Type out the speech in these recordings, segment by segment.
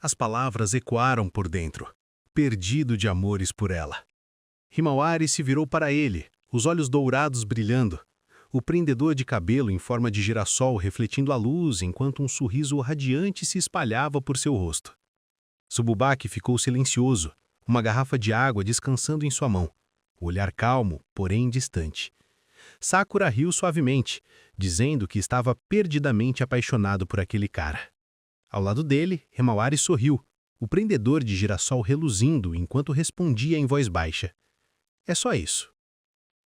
As palavras ecoaram por dentro, perdido de amores por ela. Himawari se virou para ele, os olhos dourados brilhando, o prendedor de cabelo em forma de girassol refletindo a luz enquanto um sorriso radiante se espalhava por seu rosto. Sububaki ficou silencioso, uma garrafa de água descansando em sua mão, o olhar calmo, porém distante. Sakura riu suavemente, dizendo que estava perdidamente apaixonado por aquele cara. Ao lado dele, Himawari sorriu, o prendedor de girassol reluzindo enquanto respondia em voz baixa. É só isso.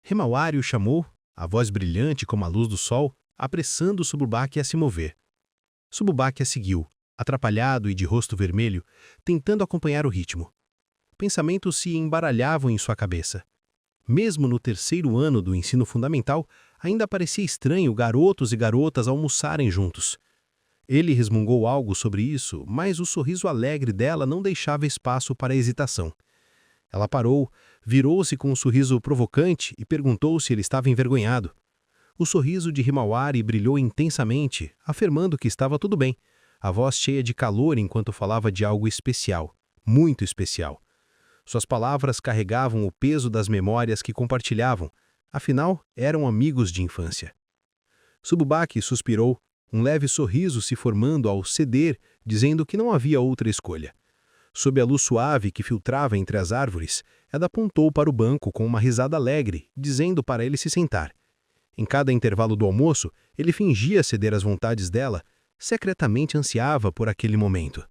Himawari o chamou, a voz brilhante como a luz do sol, apressando Sububaki a se mover. Sububaki a seguiu, atrapalhado e de rosto vermelho, tentando acompanhar o ritmo. Pensamentos se embaralhavam em sua cabeça. Mesmo no terceiro ano do ensino fundamental, ainda parecia estranho garotos e garotas almoçarem juntos. Ele resmungou algo sobre isso, mas o sorriso alegre dela não deixava espaço para hesitação. Ela parou, virou-se com um sorriso provocante e perguntou se ele estava envergonhado. O sorriso de Himawari brilhou intensamente, afirmando que estava tudo bem, a voz cheia de calor enquanto falava de algo especial, muito especial. Suas palavras carregavam o peso das memórias que compartilhavam, afinal, eram amigos de infância. Sububaki suspirou, um leve sorriso se formando ao ceder, dizendo que não havia outra escolha. Sob a luz suave que filtrava entre as árvores, ela apontou para o banco com uma risada alegre, dizendo para ele se sentar. Em cada intervalo do almoço, ele fingia ceder às vontades dela, secretamente ansiava por aquele momento.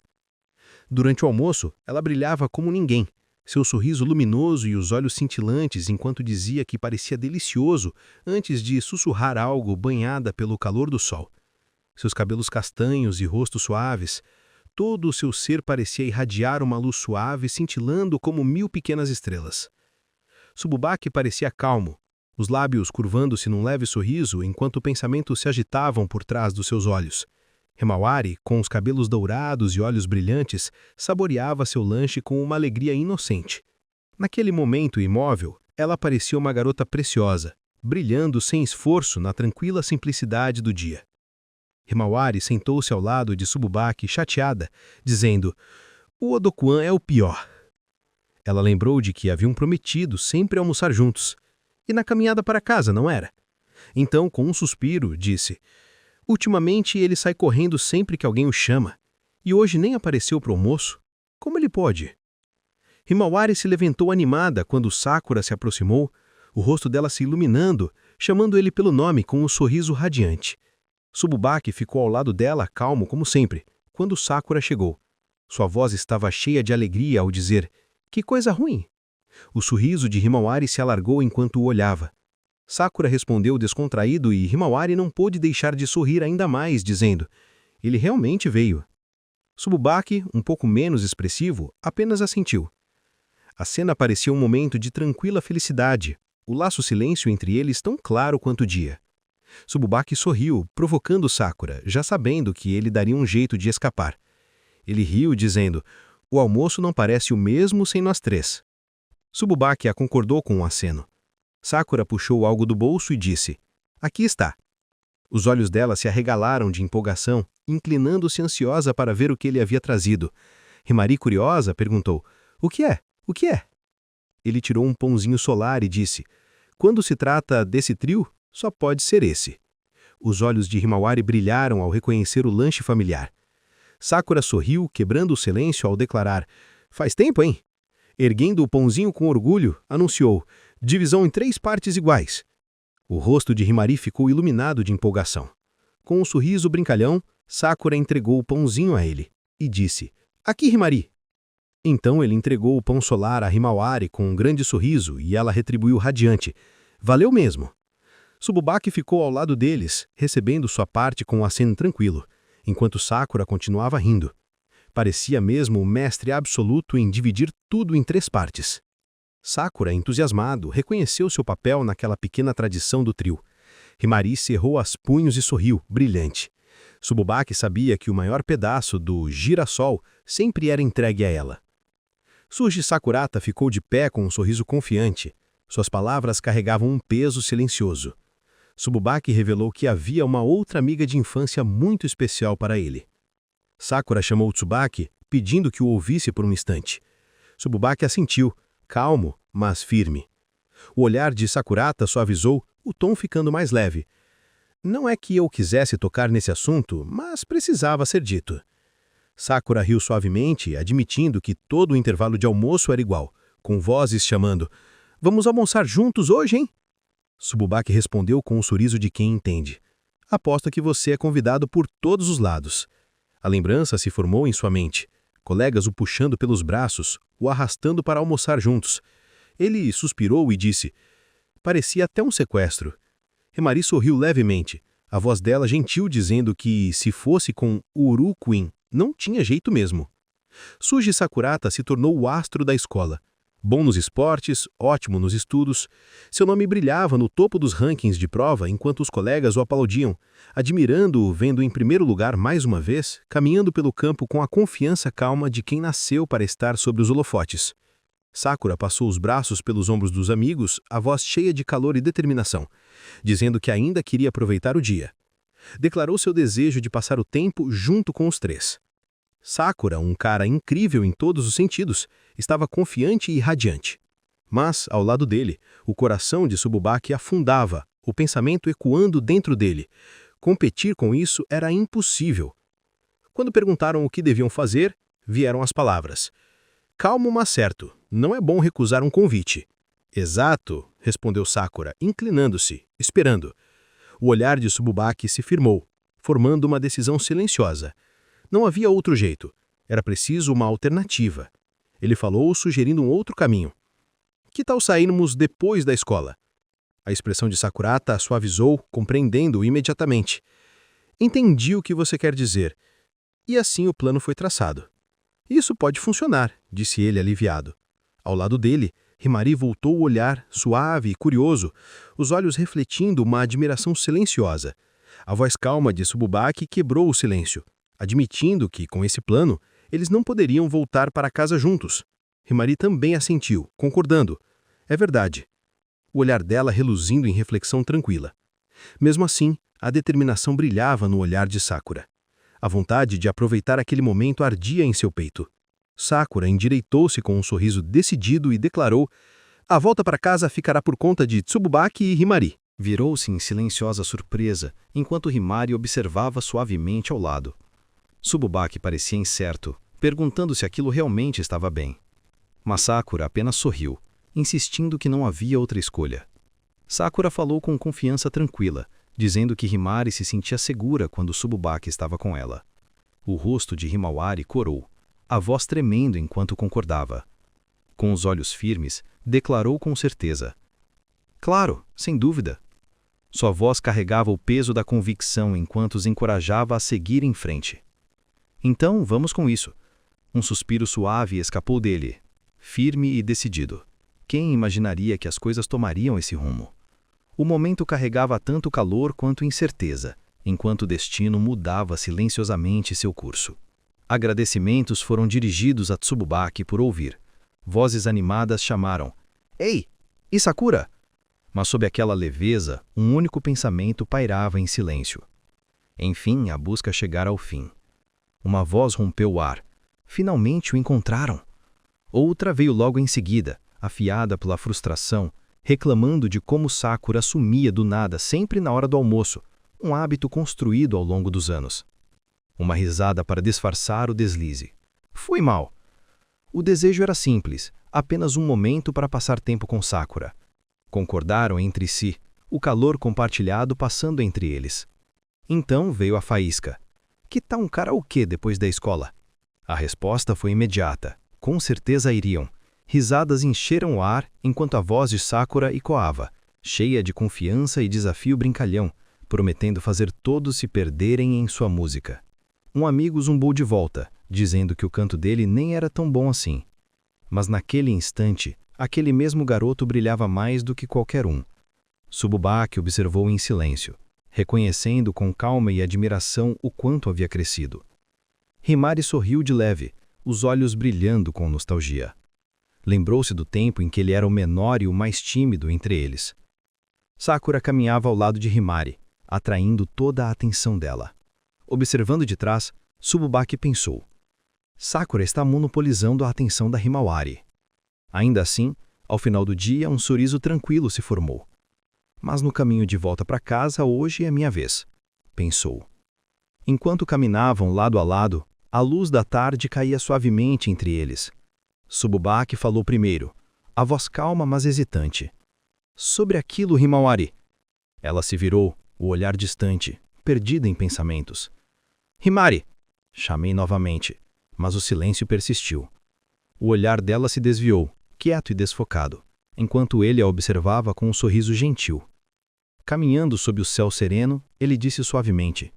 Durante o almoço, ela brilhava como ninguém, seu sorriso luminoso e os olhos cintilantes enquanto dizia que parecia delicioso antes de sussurrar algo banhada pelo calor do sol. Seus cabelos castanhos e rostos suaves, todo o seu ser parecia irradiar uma luz suave cintilando como 1000 pequenas estrelas. Sububaki parecia calmo, os lábios curvando-se num leve sorriso enquanto pensamentos se agitavam por trás dos seus olhos. Himawari, com os cabelos dourados e olhos brilhantes, saboreava seu lanche com uma alegria inocente. Naquele momento imóvel, ela parecia uma garota preciosa, brilhando sem esforço na tranquila simplicidade do dia. Himawari sentou-se ao lado de Sububaki chateada, dizendo: "O Odokuan é o pior." Ela lembrou de que haviam prometido sempre almoçar juntos. E na caminhada para casa, não era? Então, com um suspiro, disse: "Ultimamente ele sai correndo sempre que alguém o chama. E hoje nem apareceu para o almoço. Como ele pode?" Himawari se levantou animada quando Sakura se aproximou, o rosto dela se iluminando, chamando ele pelo nome com um sorriso radiante. Sububaki ficou ao lado dela, calmo como sempre, quando Sakura chegou. Sua voz estava cheia de alegria ao dizer: "Que coisa ruim!" O sorriso de Himawari se alargou enquanto o olhava. Sakura respondeu descontraído e Himawari não pôde deixar de sorrir ainda mais, dizendo: "Ele realmente veio." Sububaki, um pouco menos expressivo, apenas assentiu. A cena parecia um momento de tranquila felicidade, o laço silêncio entre eles tão claro quanto o dia. Sububaki sorriu, provocando Sakura, já sabendo que ele daria um jeito de escapar. Ele riu, dizendo: "O almoço não parece o mesmo sem nós três." Sububaki a concordou com um aceno. Sakura puxou algo do bolso e disse: "Aqui está." Os olhos dela se arregalaram de empolgação, inclinando-se ansiosa para ver o que ele havia trazido. Himari, curiosa, perguntou: "O que é? O que é?" Ele tirou um pãozinho solar e disse: "Quando se trata desse trio, só pode ser esse." Os olhos de Himawari brilharam ao reconhecer o lanche familiar. Sakura sorriu, quebrando o silêncio ao declarar: "Faz tempo, hein?" Erguendo o pãozinho com orgulho, anunciou: "Divisão em 3 partes iguais." O rosto de Himari ficou iluminado de empolgação. Com um sorriso brincalhão, Sakura entregou o pãozinho a ele e disse: "Aqui, Himari." Então ele entregou o pão solar a Himawari com um grande sorriso e ela retribuiu radiante: "Valeu mesmo." Sububaki ficou ao lado deles, recebendo sua parte com um aceno tranquilo, enquanto Sakura continuava rindo. Parecia mesmo o mestre absoluto em dividir tudo em 3 partes. Sakura, entusiasmado, reconheceu seu papel naquela pequena tradição do trio. Himari cerrou as punhos e sorriu, brilhante. Sububaki sabia que o maior pedaço do girassol sempre era entregue a ela. Suji Sakurata ficou de pé com um sorriso confiante. Suas palavras carregavam um peso silencioso. Sububaki revelou que havia uma outra amiga de infância muito especial para ele. Sakura chamou Tsubaki, pedindo que o ouvisse por um instante. Sububaki assentiu, calmo, mas firme. O olhar de Sakurata suavizou, o tom ficando mais leve. Não é que eu quisesse tocar nesse assunto, mas precisava ser dito. Sakura riu suavemente, admitindo que todo o intervalo de almoço era igual, com vozes chamando: "Vamos almoçar juntos hoje, hein?" Sububaki respondeu com um sorriso de quem entende: "Aposto que você é convidado por todos os lados." A lembrança se formou em sua mente. Colegas o puxando pelos braços, o arrastando para almoçar juntos. Ele suspirou e disse: "Parecia até um sequestro." Himari sorriu levemente, a voz dela gentil dizendo que, se fosse com Urukuin, não tinha jeito mesmo. Suji Sakurata se tornou o astro da escola. Bom nos esportes, ótimo nos estudos. Seu nome brilhava no topo dos rankings de prova enquanto os colegas o aplaudiam, admirando-o vendo em primeiro lugar mais uma vez, caminhando pelo campo com a confiança calma de quem nasceu para estar sobre os holofotes. Sakura passou os braços pelos ombros dos amigos, a voz cheia de calor e determinação, dizendo que ainda queria aproveitar o dia. Declarou seu desejo de passar o tempo junto com os três. Sakura, um cara incrível em todos os sentidos, estava confiante e radiante. Mas, ao lado dele, o coração de Sububaki afundava, o pensamento ecoando dentro dele. Competir com isso era impossível. Quando perguntaram o que deviam fazer, vieram as palavras: "Calmo, mas certo. Não é bom recusar um convite." "Exato", respondeu Sakura, inclinando-se, esperando. O olhar de Sububaki se firmou, formando uma decisão silenciosa. Não havia outro jeito. Era preciso uma alternativa. Ele falou, sugerindo um outro caminho. "Que tal sairmos depois da escola?" A expressão de Sakurata suavizou, compreendendo-o imediatamente. "Entendi o que você quer dizer." E assim o plano foi traçado. "Isso pode funcionar", disse ele aliviado. Ao lado dele, Himari voltou o olhar, suave e curioso, os olhos refletindo uma admiração silenciosa. A voz calma de Sububaki quebrou o silêncio, admitindo que, com esse plano, eles não poderiam voltar para casa juntos. Himari também assentiu, concordando. "É verdade." O olhar dela reluzindo em reflexão tranquila. Mesmo assim, a determinação brilhava no olhar de Sakura. A vontade de aproveitar aquele momento ardia em seu peito. Sakura endireitou-se com um sorriso decidido e declarou: "A volta para casa ficará por conta de Tsububaki e Himari." Virou-se em silenciosa surpresa, enquanto Himari observava suavemente ao lado. Sububaki parecia incerto, perguntando se aquilo realmente estava bem. Mas Sakura apenas sorriu, insistindo que não havia outra escolha. Sakura falou com confiança tranquila, dizendo que Himari se sentia segura quando Sububaki estava com ela. O rosto de Himawari corou, a voz tremendo enquanto concordava. Com os olhos firmes, declarou com certeza: "Claro, sem dúvida." Sua voz carregava o peso da convicção enquanto os encorajava a seguir em frente. "Então, vamos com isso." Um suspiro suave escapou dele, firme e decidido. Quem imaginaria que as coisas tomariam esse rumo? O momento carregava tanto calor quanto incerteza, enquanto o destino mudava silenciosamente seu curso. Agradecimentos foram dirigidos a Tsububaki por ouvir. Vozes animadas chamaram: "Ei, e Sakura?" Mas sob aquela leveza, um único pensamento pairava em silêncio. Enfim, a busca chegara ao fim. Uma voz rompeu o ar. Finalmente o encontraram. Outra veio logo em seguida, afiada pela frustração, reclamando de como Sakura sumia do nada sempre na hora do almoço, um hábito construído ao longo dos anos. Uma risada para disfarçar o deslize. Foi mal. O desejo era simples, apenas um momento para passar tempo com Sakura. Concordaram entre si, o calor compartilhado passando entre eles. Então veio a faísca. Que tal um karaokê depois da escola? A resposta foi imediata. Com certeza iriam. Risadas encheram o ar enquanto a voz de Sakura ecoava, cheia de confiança e desafio brincalhão, prometendo fazer todos se perderem em sua música. Um amigo zumbou de volta, dizendo que o canto dele nem era tão bom assim. Mas naquele instante, aquele mesmo garoto brilhava mais do que qualquer um. Sububaki observou em silêncio, reconhecendo com calma e admiração o quanto havia crescido. Himari sorriu de leve, os olhos brilhando com nostalgia. Lembrou-se do tempo em que ele era o menor e o mais tímido entre eles. Sakura caminhava ao lado de Himari, atraindo toda a atenção dela. Observando de trás, Sububaki pensou: Sakura está monopolizando a atenção da Himawari. Ainda assim, ao final do dia, um sorriso tranquilo se formou. Mas no caminho de volta para casa, hoje é minha vez, pensou. Enquanto caminavam lado a lado, a luz da tarde caía suavemente entre eles. Tsububaki falou primeiro, a voz calma mas hesitante. Sobre aquilo, Himawari. Ela se virou, o olhar distante, perdida em pensamentos. Himari! Chamei novamente, mas o silêncio persistiu. O olhar dela se desviou, quieto e desfocado, enquanto ele a observava com um sorriso gentil. Caminhando sob o céu sereno, ele disse suavemente: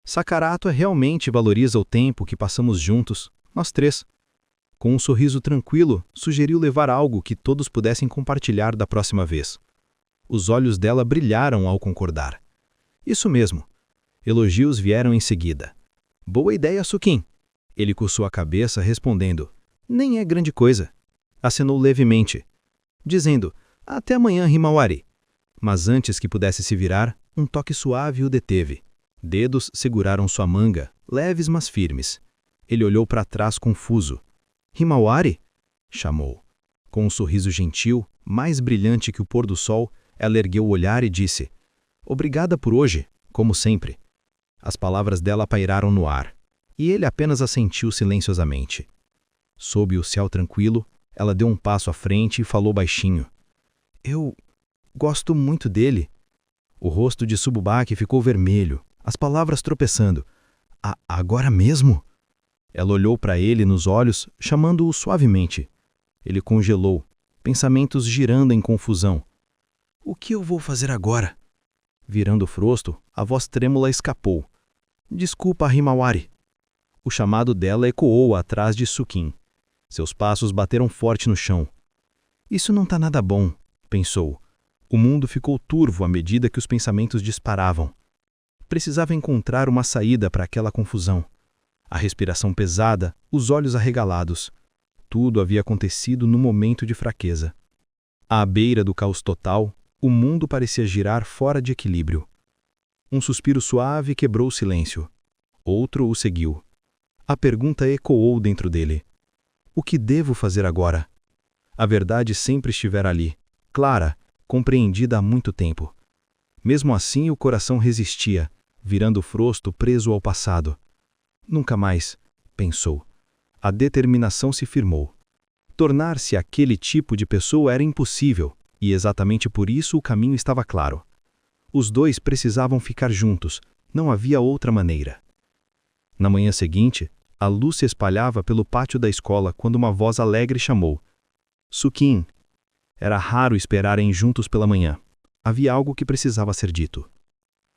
Sakarato realmente valoriza o tempo que passamos juntos, nós três. Com um sorriso tranquilo, sugeriu levar algo que todos pudessem compartilhar da próxima vez. Os olhos dela brilharam ao concordar. Isso mesmo. Elogios vieram em seguida. Boa ideia, Sukin. Ele coçou a cabeça, respondendo: Nem é grande coisa. Acenou levemente, dizendo: Até amanhã, Himawari. Mas antes que pudesse se virar, um toque suave o deteve. Dedos seguraram sua manga, leves mas firmes. Ele olhou para trás confuso. Himawari? Chamou. Com um sorriso gentil, mais brilhante que o pôr do sol, ela ergueu o olhar e disse: Obrigada por hoje, como sempre. As palavras dela pairaram no ar, e ele apenas assentiu silenciosamente. Sob o céu tranquilo, ela deu um passo à frente e falou baixinho: Eu gosto muito dele. O rosto de Tsububaki ficou vermelho, as palavras tropeçando. Agora mesmo? Ela olhou para ele nos olhos, chamando-o suavemente. Ele congelou, pensamentos girando em confusão. O que eu vou fazer agora? Virando o rosto, a voz trêmula escapou. Desculpa, Himawari. O chamado dela ecoou atrás de Sukin. Seus passos bateram forte no chão. Isso não tá nada bom, pensou. O mundo ficou turvo à medida que os pensamentos disparavam. Precisava encontrar uma saída para aquela confusão. A respiração pesada, os olhos arregalados. Tudo havia acontecido no momento de fraqueza. À beira do caos total, o mundo parecia girar fora de equilíbrio. Um suspiro suave quebrou o silêncio. Outro o seguiu. A pergunta ecoou dentro dele. O que devo fazer agora? A verdade sempre estivera ali, clara, compreendida há muito tempo. Mesmo assim, o coração resistia, virando frosto preso ao passado. Nunca mais, pensou. A determinação se firmou. Tornar-se aquele tipo de pessoa era impossível, e exatamente por isso o caminho estava claro. Os dois precisavam ficar juntos, não havia outra maneira. Na manhã seguinte, a luz se espalhava pelo pátio da escola quando uma voz alegre chamou. Sukin. Era raro esperarem juntos pela manhã. Havia algo que precisava ser dito.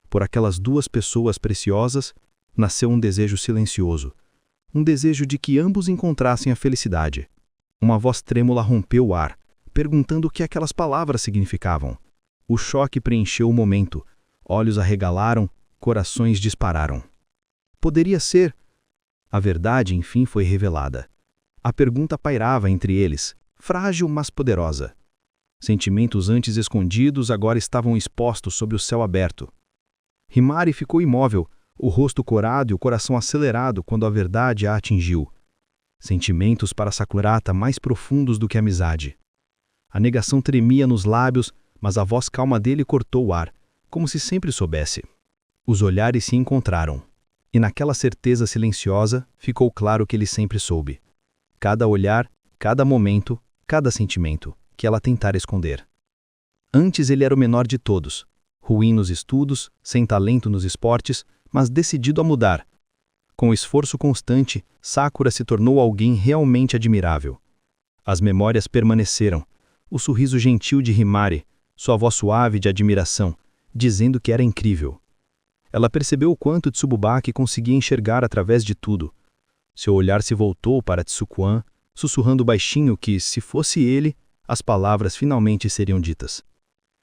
Por aquelas duas pessoas preciosas, nasceu um desejo silencioso. Um desejo de que ambos encontrassem a felicidade. Uma voz trêmula rompeu o ar, perguntando o que aquelas palavras significavam. O choque preencheu o momento. Olhos arregalaram, corações dispararam. Poderia ser. A verdade, enfim, foi revelada. A pergunta pairava entre eles, frágil mas poderosa. Sentimentos antes escondidos agora estavam expostos sob o céu aberto. Himari ficou imóvel, o rosto corado e o coração acelerado quando a verdade a atingiu. Sentimentos para Sakurata mais profundos do que amizade. A negação tremia nos lábios, mas a voz calma dele cortou o ar, como se sempre soubesse. Os olhares se encontraram. E naquela certeza silenciosa, ficou claro que ele sempre soube. Cada olhar, cada momento, cada sentimento, que ela tentara esconder. Antes ele era o menor de todos, ruim nos estudos, sem talento nos esportes, mas decidido a mudar. Com esforço constante, Sakura se tornou alguém realmente admirável. As memórias permaneceram, o sorriso gentil de Himari, sua voz suave de admiração, dizendo que era incrível. Ela percebeu o quanto Tsububaki conseguia enxergar através de tudo. Seu olhar se voltou para Tsukuan, sussurrando baixinho que, se fosse ele, as palavras finalmente seriam ditas.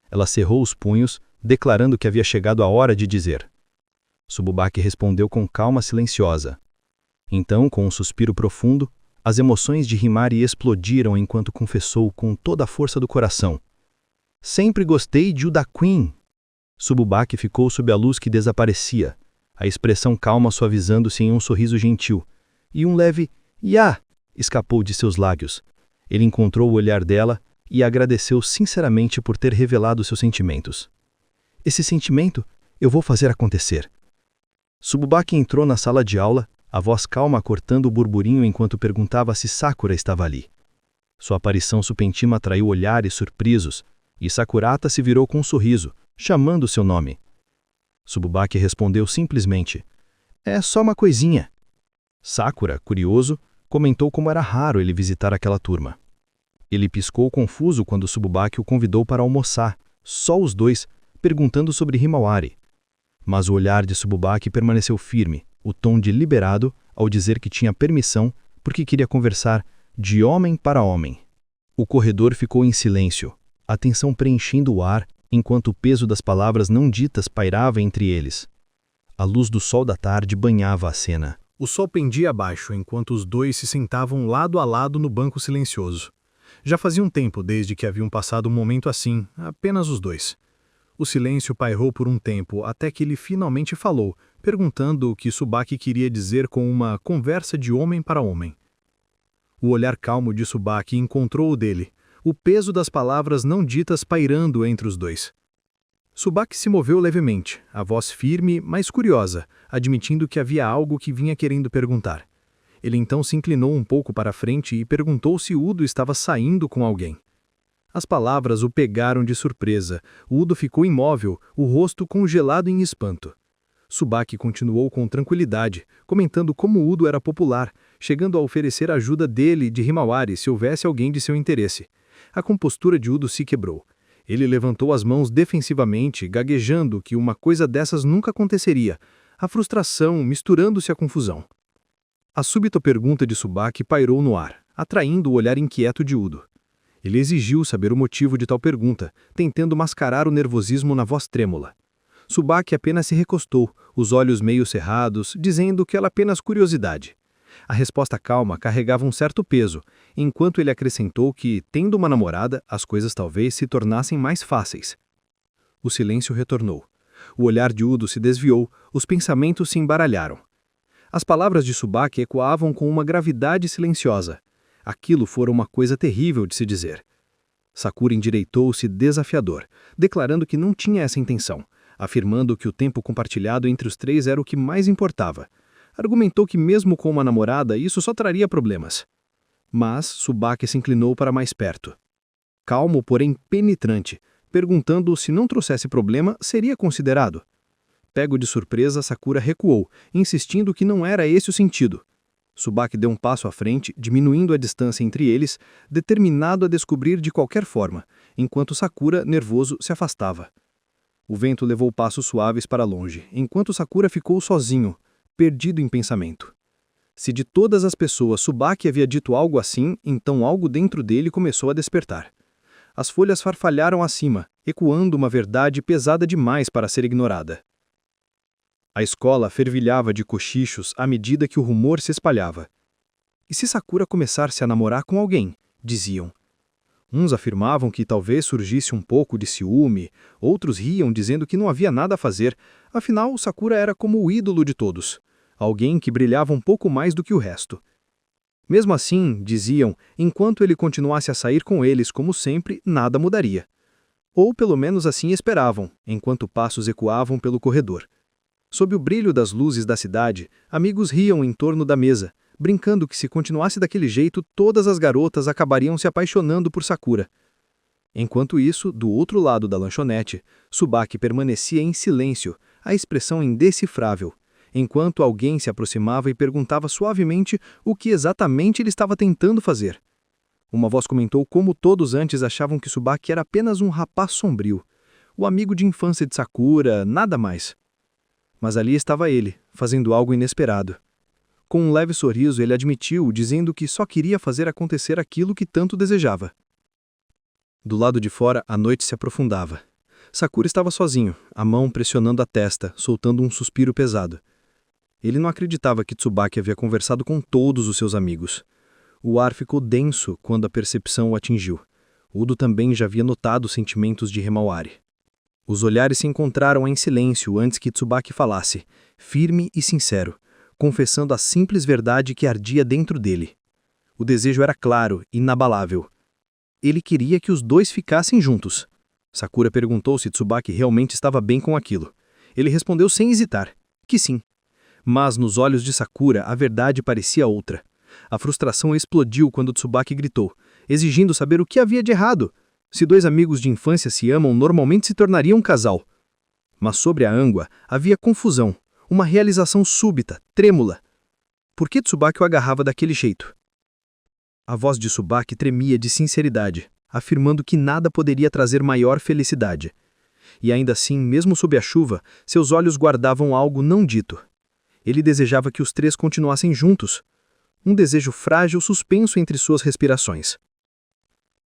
Ela cerrou os punhos, declarando que havia chegado a hora de dizer. Tsububaki respondeu com calma silenciosa. Então, com um suspiro profundo, as emoções de Himari explodiram enquanto confessou com toda a força do coração. Sempre gostei de Uda Queen. Tsububaki ficou sob a luz que desaparecia, a expressão calma suavizando-se em um sorriso gentil, e um leve "Ya!" escapou de seus lábios. Ele encontrou o olhar dela e agradeceu sinceramente por ter revelado seus sentimentos. "Esse sentimento eu vou fazer acontecer." Sububaki entrou na sala de aula, a voz calma cortando o burburinho enquanto perguntava se Sakura estava ali. Sua aparição supentima atraiu olhares surpresos, e Sakurata se virou com um sorriso, chamando seu nome. Sububaki respondeu simplesmente: "É só uma coisinha." Sakura, curioso, comentou como era raro ele visitar aquela turma. Ele piscou confuso quando Sububaki o convidou para almoçar, só os dois, perguntando sobre Himawari. Mas o olhar de Sububaki permaneceu firme, o tom deliberado ao dizer que tinha permissão porque queria conversar de homem para homem. O corredor ficou em silêncio, a tensão preenchendo o ar enquanto o peso das palavras não ditas pairava entre eles. A luz do sol da tarde banhava a cena. O sol pendia abaixo enquanto os dois se sentavam lado a lado no banco silencioso. Já fazia um tempo desde que haviam passado um momento assim, apenas os dois. O silêncio pairou por um tempo até que ele finalmente falou, perguntando o que Tsubaki queria dizer com uma conversa de homem para homem. O olhar calmo de Tsubaki encontrou o dele, o peso das palavras não ditas pairando entre os dois. Tsubaki se moveu levemente, a voz firme, mas curiosa, admitindo que havia algo que vinha querendo perguntar. Ele então se inclinou um pouco para a frente e perguntou se Udo estava saindo com alguém. As palavras o pegaram de surpresa. Udo ficou imóvel, o rosto congelado em espanto. Tsubaki continuou com tranquilidade, comentando como Udo era popular, chegando a oferecer a ajuda dele e de Himawari se houvesse alguém de seu interesse. A compostura de Udo se quebrou. Ele levantou as mãos defensivamente, gaguejando que uma coisa dessas nunca aconteceria, a frustração misturando-se à confusão. A súbita pergunta de Tsubaki pairou no ar, atraindo o olhar inquieto de Udo. Ele exigiu saber o motivo de tal pergunta, tentando mascarar o nervosismo na voz trêmula. Tsubaki apenas se recostou, os olhos meio cerrados, dizendo que era apenas curiosidade. A resposta calma carregava um certo peso, enquanto ele acrescentou que, tendo uma namorada, as coisas talvez se tornassem mais fáceis. O silêncio retornou. O olhar de Udo se desviou, os pensamentos se embaralharam. As palavras de Tsubaki ecoavam com uma gravidade silenciosa. Aquilo fora uma coisa terrível de se dizer. Sakura endireitou-se desafiador, declarando que não tinha essa intenção, afirmando que o tempo compartilhado entre os três era o que mais importava. Argumentou que mesmo com uma namorada isso só traria problemas. Mas Tsubaki se inclinou para mais perto. Calmo, porém penetrante, perguntando se não trouxesse problema, seria considerado. Pego de surpresa, Sakura recuou, insistindo que não era esse o sentido. Tsubaki deu um passo à frente, diminuindo a distância entre eles, determinado a descobrir de qualquer forma, enquanto Sakura, nervoso, se afastava. O vento levou passos suaves para longe, enquanto Sakura ficou sozinho, perdido em pensamento. Se de todas as pessoas Tsubaki havia dito algo assim, então algo dentro dele começou a despertar. As folhas farfalharam acima, ecoando uma verdade pesada demais para ser ignorada. A escola fervilhava de cochichos à medida que o rumor se espalhava. E se Sakura começasse a namorar com alguém? Diziam. Uns afirmavam que talvez surgisse um pouco de ciúme, outros riam dizendo que não havia nada a fazer, afinal Sakura era como o ídolo de todos, alguém que brilhava um pouco mais do que o resto. Mesmo assim, diziam, enquanto ele continuasse a sair com eles como sempre, nada mudaria. Ou pelo menos assim esperavam, enquanto passos ecoavam pelo corredor. Sob o brilho das luzes da cidade, amigos riam em torno da mesa, brincando que se continuasse daquele jeito, todas as garotas acabariam se apaixonando por Sakura. Enquanto isso, do outro lado da lanchonete, Tsubaki permanecia em silêncio, a expressão indecifrável, enquanto alguém se aproximava e perguntava suavemente o que exatamente ele estava tentando fazer. Uma voz comentou como todos antes achavam que Tsubaki era apenas um rapaz sombrio, o amigo de infância de Sakura, nada mais. Mas ali estava ele, fazendo algo inesperado. Com um leve sorriso, ele admitiu, dizendo que só queria fazer acontecer aquilo que tanto desejava. Do lado de fora, a noite se aprofundava. Sakura estava sozinho, a mão pressionando a testa, soltando um suspiro pesado. Ele não acreditava que Tsubaki havia conversado com todos os seus amigos. O ar ficou denso quando a percepção o atingiu. Udo também já havia notado os sentimentos de Himawari. Os olhares se encontraram em silêncio antes que Tsubaki falasse, firme e sincero, confessando a simples verdade que ardia dentro dele. O desejo era claro, inabalável. Ele queria que os dois ficassem juntos. Sakura perguntou se Tsubaki realmente estava bem com aquilo. Ele respondeu sem hesitar, que sim. Mas nos olhos de Sakura a verdade parecia outra. A frustração explodiu quando Tsubaki gritou, exigindo saber o que havia de errado. Se dois amigos de infância se amam, normalmente se tornariam um casal. Mas sobre a Angua havia confusão, uma realização súbita, trêmula. Por que Tsubaki o agarrava daquele jeito? A voz de Tsubaki tremia de sinceridade, afirmando que nada poderia trazer maior felicidade. E ainda assim, mesmo sob a chuva, seus olhos guardavam algo não dito. Ele desejava que os três continuassem juntos. Um desejo frágil suspenso entre suas respirações.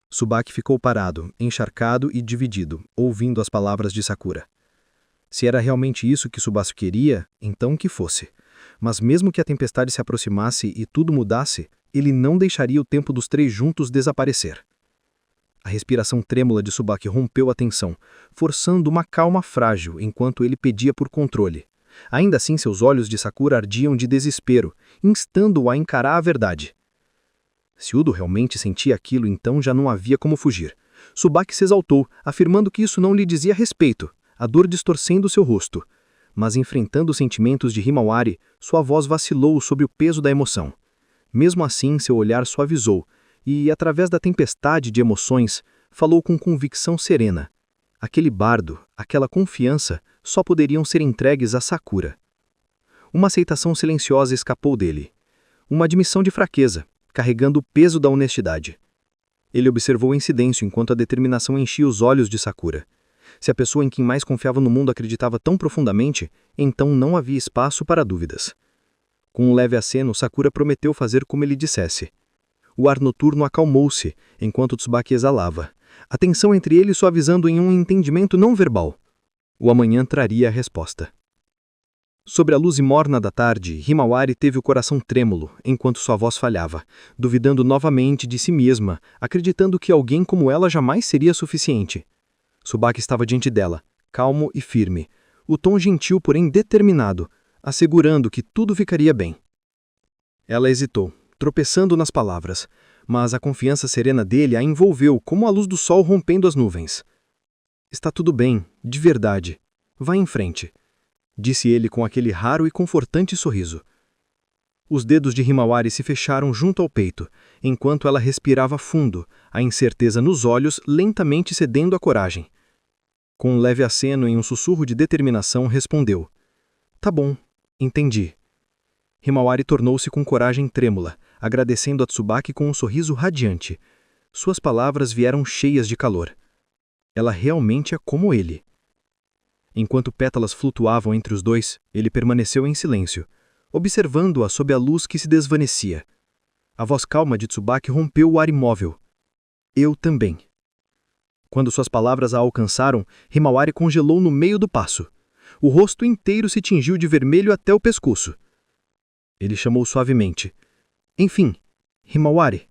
Tsubaki ficou parado, encharcado e dividido, ouvindo as palavras de Sakura. Se era realmente isso que Tsubaki queria, então que fosse. Mas mesmo que a tempestade se aproximasse e tudo mudasse, ele não deixaria o tempo dos três juntos desaparecer. A respiração trêmula de Tsubaki rompeu a tensão, forçando uma calma frágil enquanto ele pedia por controle. Ainda assim, seus olhos de Sakura ardiam de desespero, instando-o a encarar a verdade. Se Udo realmente sentia aquilo, então já não havia como fugir. Tsubaki se exaltou, afirmando que isso não lhe dizia respeito, a dor distorcendo seu rosto. Mas enfrentando os sentimentos de Himawari, sua voz vacilou sob o peso da emoção. Mesmo assim, seu olhar suavizou, e, através da tempestade de emoções, falou com convicção serena. Aquele bardo, aquela confiança, só poderiam ser entregues a Sakura. Uma aceitação silenciosa escapou dele. Uma admissão de fraqueza, carregando o peso da honestidade. Ele observou em silêncio enquanto a determinação enchia os olhos de Sakura. Se a pessoa em quem mais confiava no mundo acreditava tão profundamente, então não havia espaço para dúvidas. Com um leve aceno, Sakura prometeu fazer como ele dissesse. O ar noturno acalmou-se, enquanto Tsubaki exalava. A tensão entre eles suavizando em um entendimento não verbal. O amanhã traria a resposta. Sobre a luz morna da tarde, Himawari teve o coração trêmulo, enquanto sua voz falhava, duvidando novamente de si mesma, acreditando que alguém como ela jamais seria suficiente. Tsubaki estava diante dela, calmo e firme, o tom gentil porém determinado, assegurando que tudo ficaria bem. Ela hesitou, tropeçando nas palavras, mas a confiança serena dele a envolveu como a luz do sol rompendo as nuvens. Está tudo bem, de verdade. Vá em frente, disse ele com aquele raro e confortante sorriso. Os dedos de Himawari se fecharam junto ao peito, enquanto ela respirava fundo, a incerteza nos olhos lentamente cedendo à coragem. Com um leve aceno e um sussurro de determinação, respondeu. Tá bom, entendi. Himawari tornou-se com coragem trêmula, agradecendo a Tsubaki com um sorriso radiante. Suas palavras vieram cheias de calor. Ela realmente é como ele. Enquanto pétalas flutuavam entre os dois, ele permaneceu em silêncio, observando-a sob a luz que se desvanecia. A voz calma de Tsubaki rompeu o ar imóvel. Eu também. Quando suas palavras a alcançaram, Himawari congelou no meio do passo. O rosto inteiro se tingiu de vermelho até o pescoço. Ele chamou suavemente. Enfim, Himawari.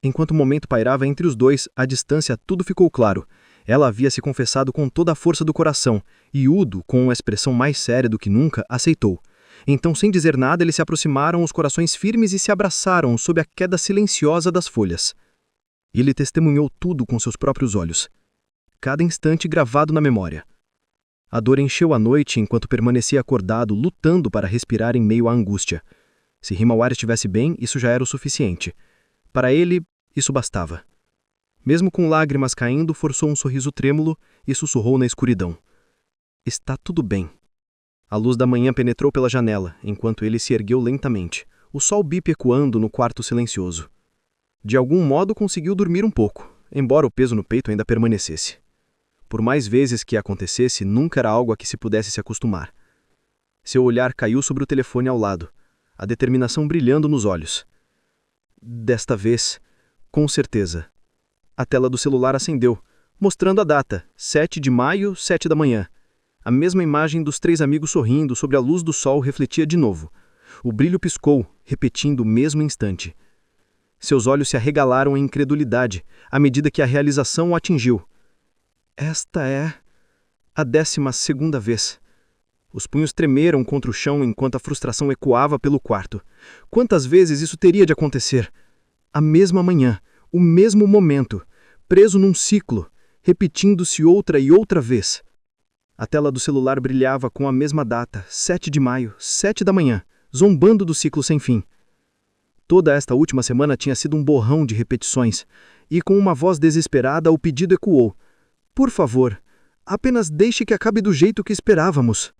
Enquanto o momento pairava entre os dois, à distância tudo ficou claro. Ela havia se confessado com toda a força do coração, e Udo, com uma expressão mais séria do que nunca, aceitou. Então, sem dizer nada, eles se aproximaram, os corações firmes e se abraçaram sob a queda silenciosa das folhas. Ele testemunhou tudo com seus próprios olhos. Cada instante gravado na memória. A dor encheu a noite enquanto permanecia acordado, lutando para respirar em meio à angústia. Se Himawari estivesse bem, isso já era o suficiente. Para ele, isso bastava. Mesmo com lágrimas caindo, forçou um sorriso trêmulo e sussurrou na escuridão. Está tudo bem. A luz da manhã penetrou pela janela, enquanto ele se ergueu lentamente, o sol bip ecoando no quarto silencioso. De algum modo conseguiu dormir um pouco, embora o peso no peito ainda permanecesse. Por mais vezes que acontecesse, nunca era algo a que se pudesse se acostumar. Seu olhar caiu sobre o telefone ao lado, a determinação brilhando nos olhos. Desta vez, com certeza. A tela do celular acendeu, mostrando a data, 7 de maio, 7 da manhã. A mesma imagem dos três amigos sorrindo sobre a luz do sol refletia de novo. O brilho piscou, repetindo o mesmo instante. Seus olhos se arregalaram em incredulidade, à medida que a realização o atingiu. Esta é a 12ª vez. Os punhos tremeram contra o chão enquanto a frustração ecoava pelo quarto. Quantas vezes isso teria de acontecer? A mesma manhã, o mesmo momento, preso num ciclo, repetindo-se outra e outra vez. A tela do celular brilhava com a mesma data, 7 de maio, 7 da manhã, zombando do ciclo sem fim. Toda esta última semana tinha sido um borrão de repetições, e com uma voz desesperada o pedido ecoou. Por favor, apenas deixe que acabe do jeito que esperávamos.